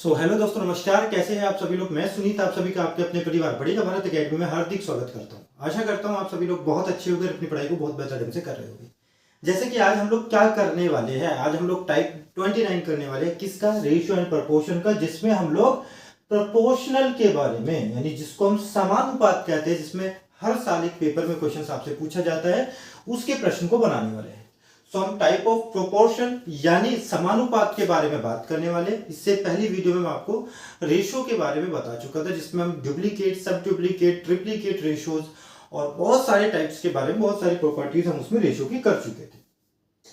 Hello दोस्तों, नमस्कार। कैसे हैं आप सभी लोग। मैं सुनीत आप सभी का आपके अपने परिवार पढ़ेगा भारत अकेडमी में हार्दिक स्वागत करता हूं। आशा करता हूं आप सभी लोग बहुत अच्छे होकर अपनी पढ़ाई को बहुत बेहतर ढंग से कर रहे होंगे। जैसे कि आज हम लोग क्या करने वाले हैं, आज हम लोग टाइप 29 करने वाले हैं। किसका? रेशियो एंड प्रपोर्शन का, जिसमें हम लोग प्रपोर्शनल के बारे में, यानी जिसको हम समानुपात कहते हैं, जिसमें हर साल एक पेपर में क्वेश्चन आपसे पूछा जाता है, उसके प्रश्न को बनाने वाले हैं। हम टाइप ऑफ प्रोपोर्शन यानी समानुपात के बारे में बात करने वाले। इससे पहली वीडियो में मैं आपको रेशो के बारे में बता चुका था, जिसमें हम डुप्लीकेट, सब डुप्लीकेट, ट्रिप्लीकेट रेशोज और बहुत सारे टाइप्स के बारे में, बहुत सारी प्रॉपर्टीज हम उसमें रेशो की कर चुके थे।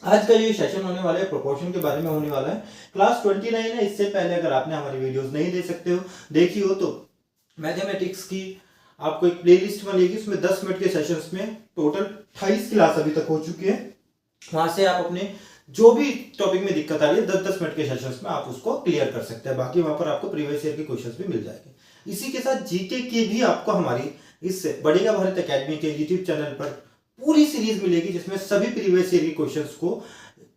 आज का ये सेशन होने वाला है प्रोपोर्शन के बारे में होने वाला है। क्लास 29 है। इससे पहले अगर आपने हमारी वीडियोस नहीं देखी हो तो मैथमेटिक्स की आपको एक प्लेलिस्ट मिलेगी, उसमें 10 मिनट के सेशंस में टोटल 28 क्लास अभी तक हो चुकी है। वहां से आप अपने जो भी टॉपिक में दिक्कत आ रही है 10-10 मिनट के सेशंस में आप उसको क्लियर कर सकते हैं। बाकी वहां पर आपको प्रीवियस ईयर के क्वेश्चंस भी मिल जाएंगे। इसी के साथ जीके के भी आपको हमारी इस बढ़ेगा भारत अकेडमी के यूट्यूब चैनल पर पूरी सीरीज मिलेगी, जिसमें सभी प्रीवियस ईयर के क्वेश्चंस को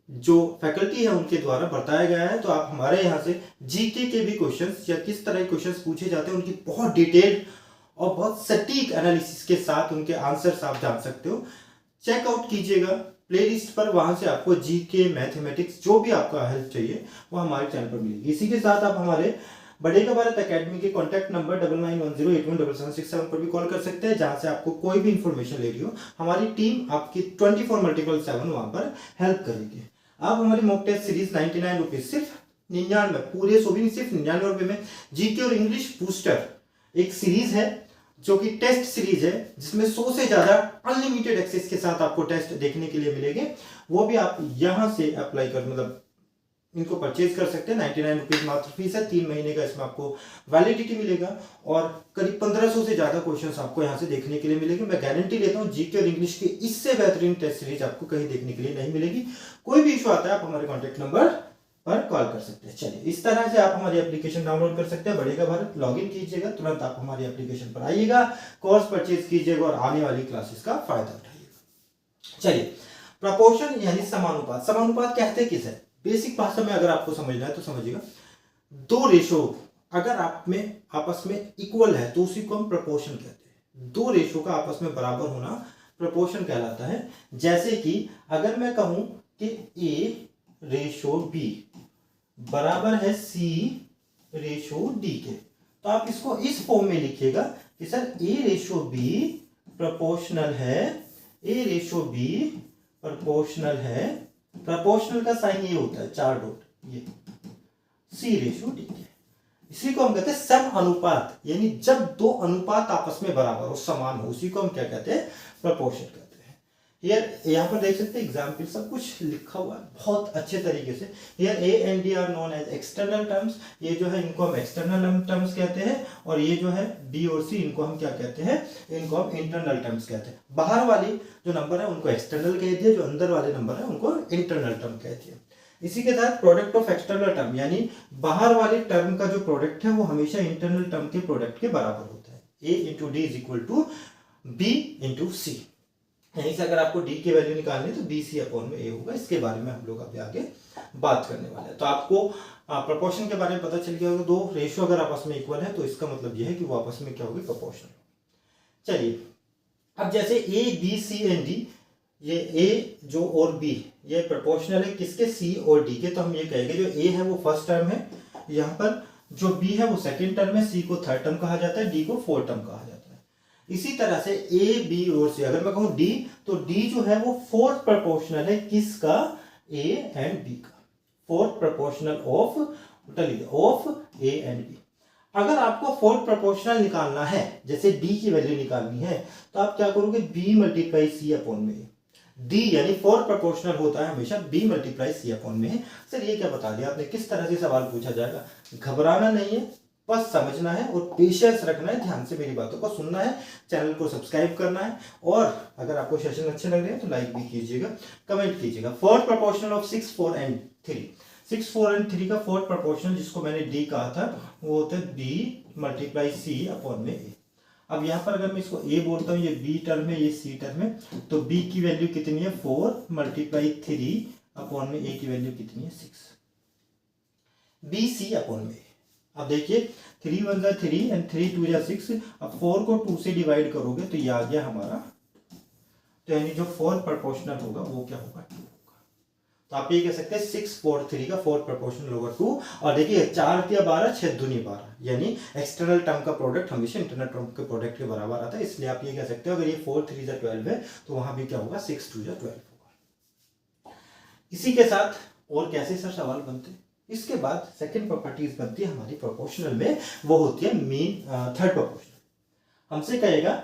जो फैकल्टी है उनके द्वारा बताया गया है। तो आप हमारे यहाँ से जीके के भी क्वेश्चंस या किस तरह के क्वेश्चंस पूछे जाते हैं उनकी बहुत डिटेल्ड और बहुत सटीक एनालिसिस के साथ उनके आंसर्स आप जान सकते हो। चेकआउट कीजिएगा प्लेलिस्ट पर, वहां से आपको जीके, मैथमेटिक्स, जो भी आपका हेल्प चाहिए वो हमारे चैनल पर मिलेगी। इसी के साथ आप हमारे बढ़ेगा भारत अकेडमी के कॉन्टैक्ट नंबर 9910817767 पर भी कॉल कर सकते हैं, जहां से आपको कोई भी इंफॉर्मेशन लेनी हो हमारी टीम आपकी 24x7 वहां पर हेल्प करेगी। आप हमारी मॉक टेस्ट सीरीज 99 रुपीज, सिर्फ 99 पूरे, सो भी नहीं, सिर्फ 99 रुपए में जीके और इंग्लिश बूस्टर एक सीरीज है जो कि टेस्ट सीरीज है, जिसमें 100 से ज्यादा अनलिमिटेड एक्सेस के साथ आपको टेस्ट देखने के लिए मिलेंगे। वो भी आप यहां से अप्लाई कर, मतलब इनको परचेज कर सकते हैं। 99 रुपीज मात्र फीस है। 3 महीने का इसमें आपको वैलिडिटी मिलेगा और करीब 1500 से ज्यादा क्वेश्चंस आपको यहां से देखने के लिए मिलेंगे। मैं गारंटी लेता हूं जीके और इंग्लिश की इससे बेहतरीन टेस्ट सीरीज आपको कहीं देखने के लिए नहीं मिलेगी। कोई भी इशू आता है आप हमारे कॉन्टेक्ट नंबर पर कॉल कर सकते हैं। चलिए, इस तरह से आप हमारी एप्लीकेशन डाउनलोड कर सकते हैं। बढ़ेगा भारत लॉगिन कीजिएगा, तुरंत आप हमारी एप्लीकेशन पर आइएगा, कोर्स परचेज कीजिएगा और आने वाली क्लासेस का फायदा उठाइएगा। चलिए, प्रपोर्शन यानी समानुपात। समानुपात कहते किस है? बेसिक भाषा में अगर आपको समझना है तो समझिएगा, दो रेशो अगर आप में आपस में इक्वल है तो उसी को हम प्रपोर्शन कहते हैं। दो रेशो का आपस में बराबर होना प्रपोर्शन कहलाता है। जैसे कि अगर मैं कहूं कि ए रेशो बी बराबर है सी रेशो डी के, तो आप इसको इस फॉर्म में लिखिएगा कि सर ए रेशो बी प्रोपोर्शनल है, ए रेशो बी प्रोपोर्शनल है। प्रोपोर्शनल का साइन ये होता है 4 डॉट, ये सी रेशो डी के। इसी को हम कहते हैं सम अनुपात, यानी जब दो अनुपात आपस में बराबर हो, समान हो, उसी को हम क्या कहते हैं? प्रोपोर्शन कहते हैं। यहाँ पर देख सकते हैं एग्जाम्पल सब कुछ लिखा हुआ है बहुत अच्छे तरीके से। Here A and D are known as external terms. ये जो है इनको हम एक्सटर्नल टर्म्स कहते हैं, और ये जो है बी और सी इनको हम क्या कहते हैं? इनको हम इंटरनल टर्म्स कहते हैं। बाहर वाली जो नंबर है उनको एक्सटर्नल कह दिया, जो अंदर वाले नंबर है उनको इंटरनल टर्म कहती है। इसी के साथ प्रोडक्ट ऑफ एक्सटर्नल टर्म, यानी बाहर वाले टर्म का जो प्रोडक्ट है वो हमेशा इंटरनल टर्म के प्रोडक्ट के बराबर होता है। A into D is equal to B into C. यहीं से अगर आपको डी की वैल्यू निकालनी है तो बी सी अपॉन में ए होगा। इसके बारे में हम लोग अभी आगे बात करने वाले हैं। तो आपको प्रोपोर्शन के बारे में पता चल गया होगा। दो रेशियो अगर आपस में इक्वल है तो इसका मतलब यह है कि वो आपस में क्या होगी? प्रोपोर्शनल। चलिए, अब जैसे A B C and D, ये ए जो और बी ये प्रोपोर्शनल है किसके? सी और डी के। तो हम ये कहेंगे जो ए है वो फर्स्ट टर्म है, यहाँ पर जो बी है वो सेकेंड टर्म है, सी को थर्ड टर्म कहा जाता है, डी को फोर्थ टर्म कहा जाता है। इसी तरह से ए बी और सी, अगर मैं कहूं डी, तो डी जो है वो फोर्थ प्रोपोर्शनल है किसका? ए एंड बी का। Fourth proportional of A and B. अगर आपको फोर्थ प्रोपोर्शनल निकालना है, जैसे डी की वैल्यू निकालनी है, तो आप क्या करोगे? बी मल्टीप्लाई सी अपॉन में ए। डी यानी फोर्थ प्रोपोर्शनल होता है हमेशा बी मल्टीप्लाई सी अपॉन में है। सर ये क्या बता दिया आपने? किस तरह से सवाल पूछा जाएगा? घबराना नहीं है, बस समझना है और पेशेंस रखना है, ध्यान से मेरी बातों को सुनना है, चैनल को सब्सक्राइब करना है, और अगर आपको सेशन अच्छे लग रहे हैं तो लाइक भी कीजिएगा, कमेंट कीजिएगा। Fourth proportional of 6, 4 and 3। 6, 4 and 3 का फोर्थ प्रोपोर्शनल जिसको मैंने डी कहा था वो होता है बी मल्टीप्लाई सी अपॉन में ए। अब यहाँ पर अगर मैं इसको ए बोलता हूँ, ये बी टर्म है, ये सी टर्म है, तो बी की वैल्यू कितनी है? 4 मल्टीप्लाई 3 अपॉन में ए की वैल्यू कितनी है? 6। बी सी अपॉन में ए। अब देखिए 3 1 जा 3 एंड 3 2 जा 6। अब 4 को 2 से डिवाइड करोगे तो ये आ गया हमारा, तो यानी जो 4 प्रोपोर्शनल होगा वो क्या होगा, 2 होगा। तो आप ये कह सकते हैं 6 4 3 का 4 प्रोपोर्शनल होगा 2। और देखिए 4 दिया 12 6 दूनी 12, यानी एक्सटर्नल टर्म का प्रोडक्ट हमेशा इंटरनल टर्म के प्रोडक्ट के बराबर आता है। इसलिए आप ये कह सकते हो अगर ये 4 3 जा 12 है तो वहां भी क्या होगा, 6 2 जा 12 होगा। इसी के साथ और कैसे सर सवाल बनते हैं, इसके बाद सेकंड प्रॉपर्टीज बनती है हमारी प्रोपोर्शनल में, वो होती है मीन थर्ड प्रोपोर्शनल। हमसे कहेगा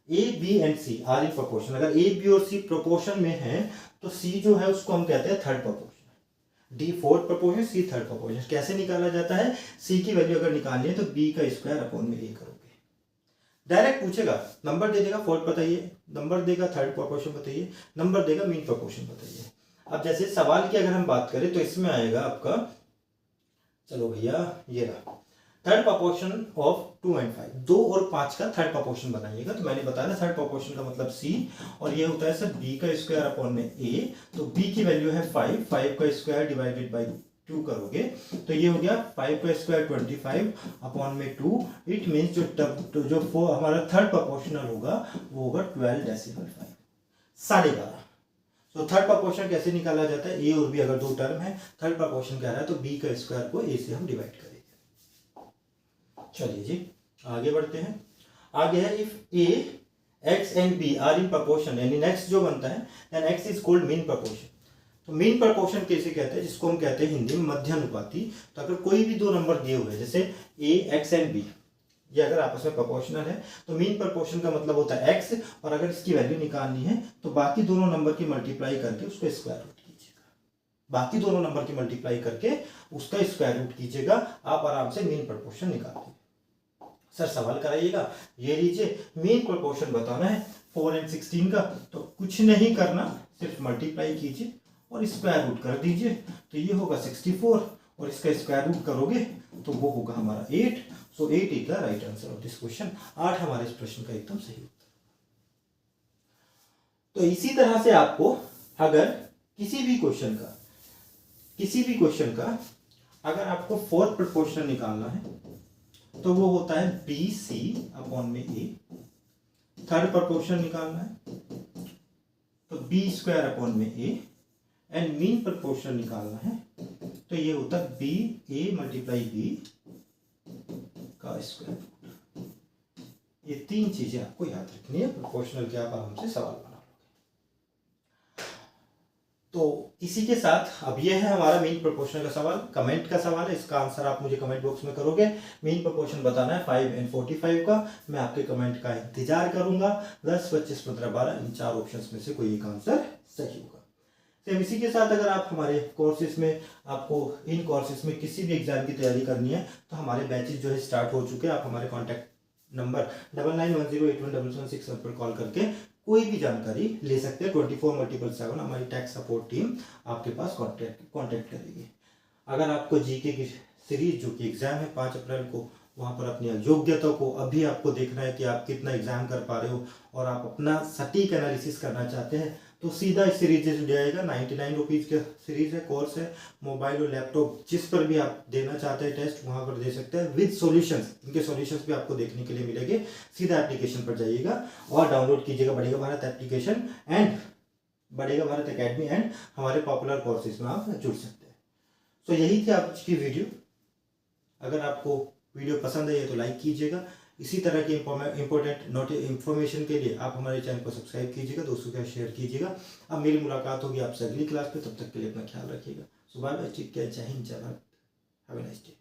A B and C are in proportion. अगर ए बी और सी प्रोपोर्शन में है तो सी जो है उसको हम कहते हैं third proportion, D fourth proportion, C third proportion. कैसे निकाला जाता है, सी की वैल्यू अगर निकालनी है तो बी का स्क्वायर अपॉन में ए करोगे। डायरेक्ट पूछेगा, नंबर दे देगा फोर्थ बताइए, नंबर देगा थर्ड प्रोपोर्शन बताइए, नंबर देगा मीन प्रोपोर्शन बताइए। अब जैसे सवाल की अगर हम बात करें तो इसमें आएगा आपका, चलो भैया ये रहा थर्ड प्रोपोर्शन ऑफ 2 एंड 5, 2 और 5 का थर्ड प्रोपोर्शन बनाइएगा। तो मैंने बताया ना थर्ड प्रोपोर्शन का मतलब सी, और ये होता है सर बी का स्क्वायर अपॉन में ए। तो बी की वैल्यू है 5, 5 का स्क्वायर डिवाइडेड बाई 2 करोगे तो ये हो गया 5 का स्क्वायर 25 अपॉन में 2। इट मीन्स जो हमारा थर्ड प्रोपोर्शनल होगा वो होगा 12 डेसिमल 5, 12.5। तो थर्ड प्रोपोर्शन कैसे निकाला जाता है, ए और बी अगर दो टर्म है, थर्ड प्रोपोर्शन कह रहा है तो बी का स्क्वायर को ए से हम डिवाइड करेंगे। चलिए जी आगे बढ़ते हैं। आगे है if A X and B are in proportion, यानी नेक्स्ट जो बनता है then X is called mean proportion. तो मीन प्रोपोर्शन कैसे कहते हैं, जिसको हम कहते हैं हिंदी में मध्यानुपाती। तो अगर कोई भी दो नंबर दिए हुए हैं जैसे ए एक्स एंड बी, ये अगर आपस में प्रोपोर्शनल है तो मीन प्रोपोर्शन का मतलब होता है एक्स, और अगर इसकी वैल्यू निकालनी है तो बाकी दोनों नंबर की मल्टीप्लाई करके उसको स्क्वायर रूट कीजिएगा, बाकी दोनों नंबर की मल्टीप्लाई करके उसका स्क्वायर रूट कीजिएगा, आप आराम से मीन प्रोपोर्शन निकाल देंगे। सर सवाल कराइएगा, ये लीजिए मीन प्रोपोर्शन बताना है 4 एंड 16 का, तो कुछ नहीं करना, सिर्फ मल्टीप्लाई कीजिए और स्क्वायर रूट कर दीजिए। तो ये होगा 64 और इसका स्क्वायर रूट करोगे तो वो होगा हमारा 8। सो 8 is the right answer of this question. 8 हमारे इस प्रश्न का एकदम सही उत्तर। तो इसी तरह से आपको अगर किसी भी क्वेश्चन का अगर आपको फोर्थ प्रोपोर्शनल निकालना है तो वो होता है बी सी अपॉन में ए। थर्ड प्रोपोर्शन निकालना है तो बी स्क्वायर अपॉन में ए, एंड मीन प्रोपोर्शन निकालना है तो ये होता है बी ए मल्टीप्लाई बी का स्क्वायर। ये तीन चीजें आपको याद रखनी है प्रोपोर्शनल के, आप आराम से सवाल बना लोगे। तो इसी के साथ अब ये है हमारा मीन प्रोपोर्शनल का सवाल, कमेंट का सवाल है, इसका आंसर आप मुझे कमेंट बॉक्स में करोगे। मीन प्रोपोर्शन बताना है 5 एंड 45 का, मैं आपके कमेंट का इंतजार करूंगा। 10 25 15 12 इन चार ऑप्शंस में से कोई एक आंसर सही होगा। तो इसी के साथ अगर आप हमारे कोर्सेज में, आपको इन कोर्सेज में किसी भी एग्जाम की तैयारी करनी है तो हमारे बैचेज जो है स्टार्ट हो चुके हैं। आप हमारे कॉन्टैक्ट नंबर 99108177 पर कॉल करके कोई भी जानकारी ले सकते हैं। 24/7 हमारी टैक्स सपोर्ट टीम आपके पास कॉन्टैक्ट करेगी। अगर आपको जीके की सीरीज जो कि एग्जाम है 5 अप्रैल को, वहाँ पर अपनी योग्यता को अभी आपको देखना है कि आप कितना एग्जाम कर पा रहे हो और आप अपना सटीक एनालिसिस करना चाहते हैं तो सीधा इस सीरीज से जुड़ जाएगा। 99 रुपीज़ का सीरीज है, कोर्स है। मोबाइल और लैपटॉप जिस पर भी आप देना चाहते हैं टेस्ट वहाँ पर दे सकते हैं विद सॉल्यूशंस। इनके सॉल्यूशंस भी आपको देखने के लिए मिलेंगे। सीधा एप्लीकेशन पर जाइएगा और डाउनलोड कीजिएगा बढ़ेगा भारत एप्लीकेशन एंड बढ़ेगा भारत एकेडमी एंड हमारे पॉपुलर कोर्सेज में आप जुड़ सकते हैं। तो यही थी आज की वीडियो। अगर आपको वीडियो पसंद आई है तो लाइक कीजिएगा। इसी तरह की इंपॉर्टेंट इन्फॉर्मेशन के लिए आप हमारे चैनल को सब्सक्राइब कीजिएगा, दोस्तों के साथ शेयर कीजिएगा। अब मेरी मुलाकात होगी आपसे अगली क्लास पे, तब तक के लिए अपना ख्याल रखिएगा। सुबह टेक केयर, जय हिंद, जय Bharat, have a nice day.